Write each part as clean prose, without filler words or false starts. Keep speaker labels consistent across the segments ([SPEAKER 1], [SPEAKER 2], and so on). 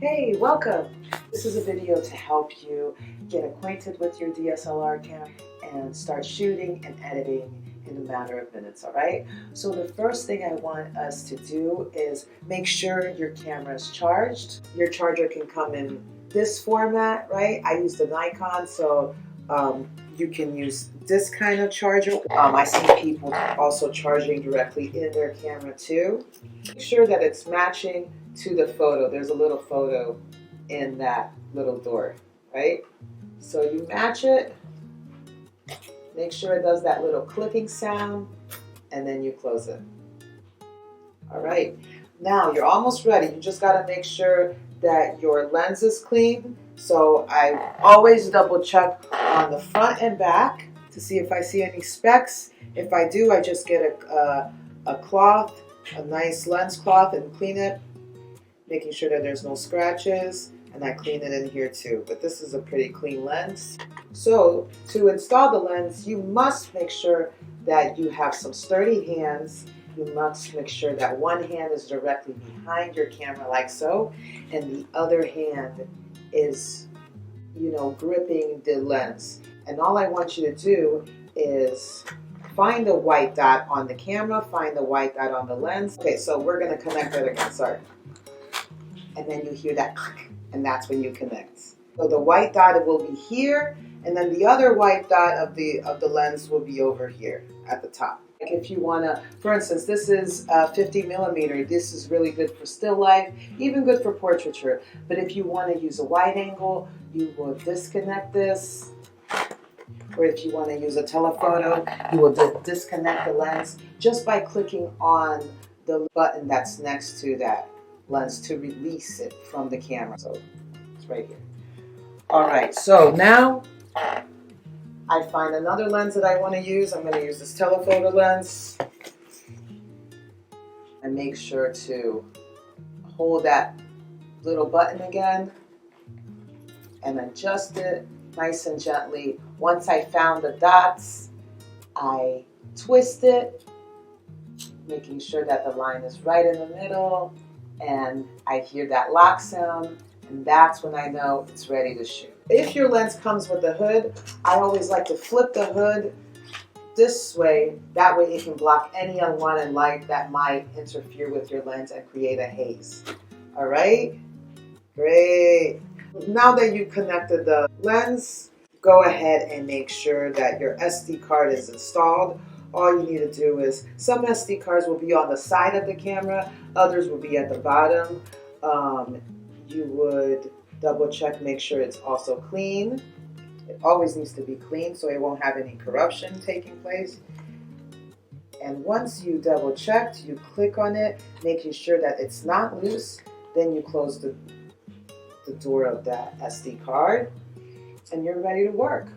[SPEAKER 1] Hey, welcome! This is a video to help you get acquainted with your DSLR camera and start shooting and editing in a matter of minutes, alright? So the first thing I want us to do is make sure your camera is charged. Your charger can come in this format, right? I use the Nikon, so you can use this kind of charger. I see people also charging directly in their camera too. Make sure that it's matching to the photo. There's a little photo in that little door, right? So you match it, make sure it does that little clicking sound, and then you close it. All right, now you're almost ready. You just gotta make sure that your lens is clean. So I always double check on the front and back to see if I see any specks. If I do, I just get a cloth, a nice lens cloth, and clean it, making sure that there's no scratches, and I clean it in here too. But this is a pretty clean lens. So to install the lens, you must make sure that you have some sturdy hands. You must make sure that one hand is directly behind your camera like so, and the other hand is, gripping the lens. And all I want you to do is find the white dot on the camera, find the white dot on the lens. Okay, so we're gonna connect it again, sorry. And then you hear that click, and that's when you connect. So the white dot will be here, and then the other white dot of the lens will be over here at the top. Like if you wanna, for instance, this is 50 millimeter. This is really good for still life, even good for portraiture. But if you wanna use a wide angle, you will disconnect this. Or if you wanna use a telephoto, you will disconnect the lens just by clicking on the button that's next to that lens to release it from the camera. So it's right here. All right, so now I find another lens that I want to use. I'm going to use this telephoto lens. And make sure to hold that little button again and adjust it nice and gently. Once I found the dots, I twist it, making sure that the line is right in the middle, and I hear that lock sound, and that's when I know it's ready to shoot. If your lens comes with a hood, I always like to flip the hood this way. That way it can block any unwanted light that might interfere with your lens and create a haze. All right? Great. Now that you've connected the lens, go ahead and make sure that your SD card is installed. All you need to do is, some SD cards will be on the side of the camera, others will be at the bottom. You would double check, make sure it's also clean. It always needs to be clean so it won't have any corruption taking place. And once you double checked, you click on it, making sure that it's not loose. Then you close the door of that SD card and you're ready to work.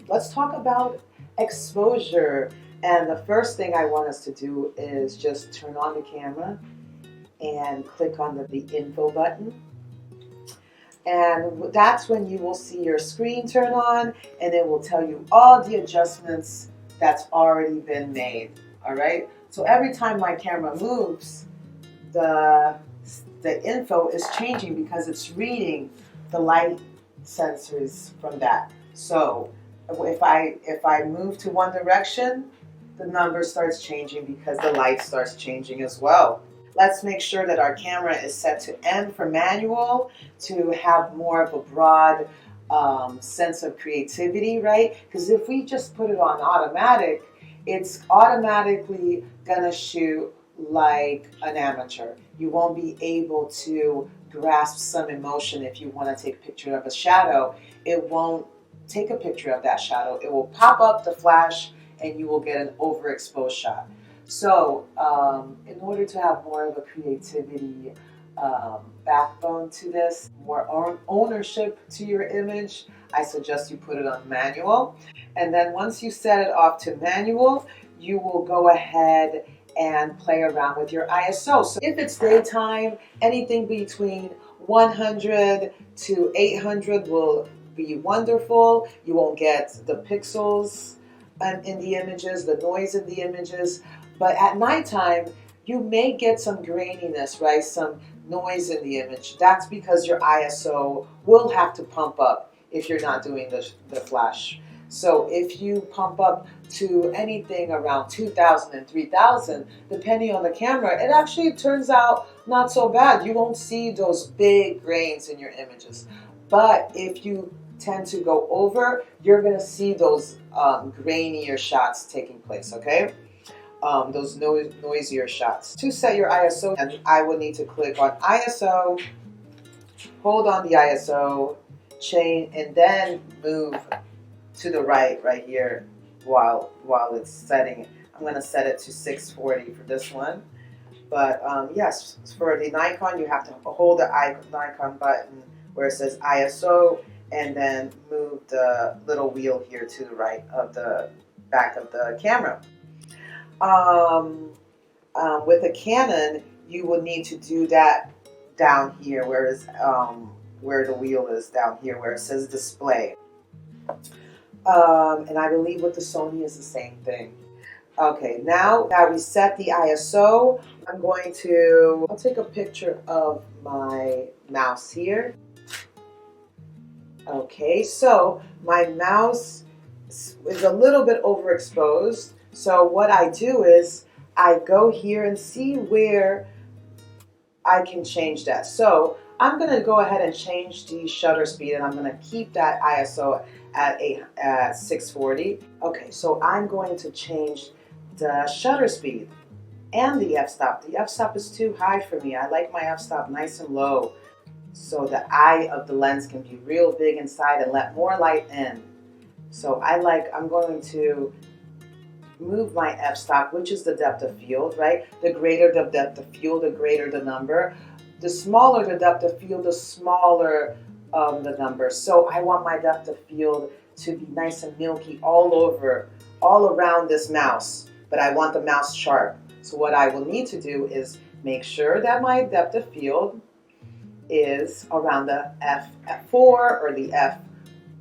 [SPEAKER 1] Let's talk about exposure. And the first thing I want us to do is just turn on the camera and click on the info button. And that's when you will see your screen turn on, and it will tell you all the adjustments that's already been made. All right. So every time my camera moves, the info is changing because it's reading the light sensors from that. So if I move to one direction, the number starts changing because the light starts changing as well. Let's make sure that our camera is set to M for manual to have more of a broad sense of creativity, right? Because if we just put it on automatic, it's automatically gonna shoot like an amateur. You won't be able to grasp some emotion. If you want to take a picture of a shadow, it won't take a picture of that shadow. It will pop up the flash and you will get an overexposed shot. So in order to have more of a creativity backbone to this, more ownership to your image, I suggest you put it on manual. And then once you set it off to manual, you will go ahead and play around with your ISO. So if it's daytime, anything between 100 to 800 will be wonderful. You won't get the pixels in the images, the noise in the images. But at nighttime, you may get some graininess, right? Some noise in the image, that's because your ISO will have to pump up if you're not doing the flash. So if you pump up to anything around 2,000 and 3,000, depending on the camera, it actually turns out not so bad. You won't see those big grains in your images. But if you tend to go over, you're going to see those grainier shots taking place, okay? Those noisier shots. To set your ISO, and I will need to click on ISO, hold on the ISO, change, and then move to the right here while it's setting. I'm going to set it to 640 for this one. But yes, for the Nikon, you have to hold the Nikon button where it says ISO and then move the little wheel here to the right of the back of the camera. With a Canon, you will need to do that down here where the wheel is down here where it says display. And I believe with the Sony is the same thing. Okay, now we set the ISO, I'll take a picture of my mouse here. Okay, so my mouse is a little bit overexposed. So what I do is I go here and see where I can change that. So I'm going to go ahead and change the shutter speed, and I'm going to keep that ISO at 640. Okay, so I'm going to change the shutter speed and the f-stop. The f-stop is too high for me. I like my f-stop nice and low so the eye of the lens can be real big inside and let more light in. So I'm going to move my f-stop, which is the depth of field, right? The greater the depth of field, the greater the number. The smaller the depth of field, the smaller the number. So I want my depth of field to be nice and milky all around this mouse, but I want the mouse sharp. So what I will need to do is make sure that my depth of field is around the F4 or the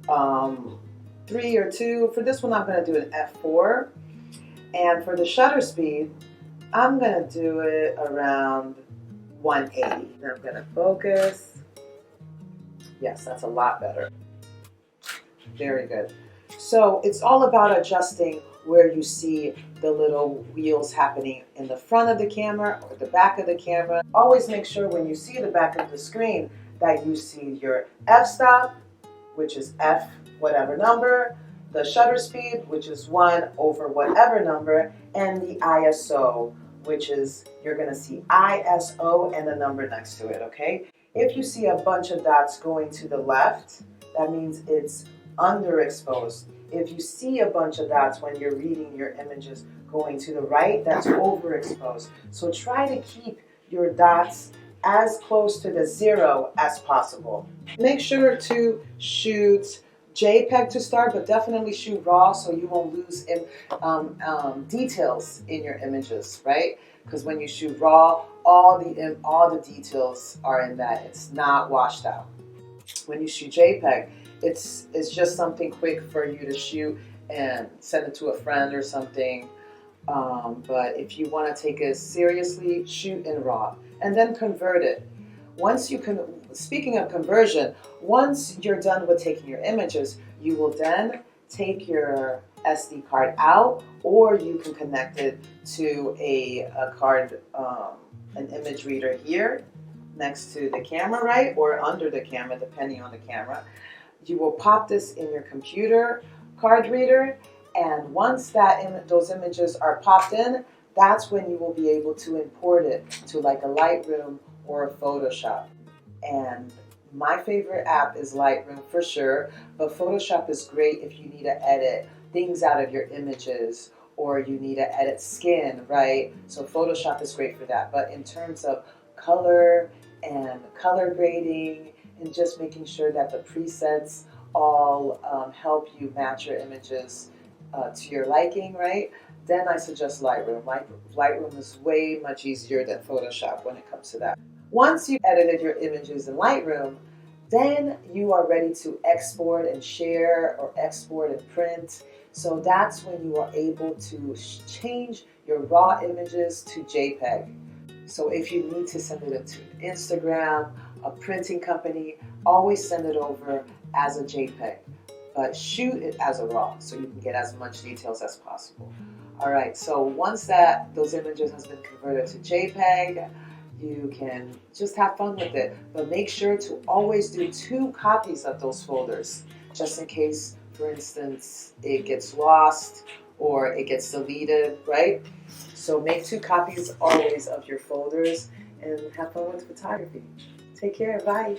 [SPEAKER 1] F3 or 2. For this one, I'm going to do an F4. And for the shutter speed, I'm going to do it around 180. Then I'm going to focus. Yes, that's a lot better. Very good. So it's all about adjusting where you see the little wheels happening in the front of the camera or the back of the camera. Always make sure when you see the back of the screen that you see your f-stop, which is F whatever number, the shutter speed, which is 1 over whatever number, and the ISO, which is, you're going to see ISO and the number next to it, okay? If you see a bunch of dots going to the left, that means it's underexposed. If you see a bunch of dots when you're reading your images going to the right, that's overexposed. So try to keep your dots as close to the 0 as possible. Make sure to shoot JPEG to start, but definitely shoot RAW so you won't lose details in your images, right? Because when you shoot RAW, all the details are in that. It's not washed out. When you shoot JPEG, it's just something quick for you to shoot and send it to a friend or something. But if you want to take it seriously, shoot in RAW and then convert it. Speaking of conversion, once you're done with taking your images, you will then take your SD card out, or you can connect it to a card, an image reader here next to the camera, right? Or under the camera, depending on the camera. You will pop this in your computer card reader, and once those images are popped in, that's when you will be able to import it to like a Lightroom or a Photoshop. And my favorite app is Lightroom for sure, but Photoshop is great if you need to edit things out of your images or you need to edit skin, right? So Photoshop is great for that. But in terms of color and color grading and just making sure that the presets all help you match your images to your liking, right? Then I suggest Lightroom. Lightroom is way much easier than Photoshop when it comes to that. Once you've edited your images in Lightroom, then you are ready to export and share or export and print. So that's when you are able to change your raw images to JPEG. So if you need to send it Instagram, a printing company, always send it over as a JPEG. But shoot it as a RAW so you can get as much details as possible. All right, so once those images has been converted to JPEG, you can just have fun with it. But make sure to always do 2 copies of those folders, just in case, for instance, it gets lost or it gets deleted, right? So make 2 copies always of your folders and have fun with photography. Take care, bye.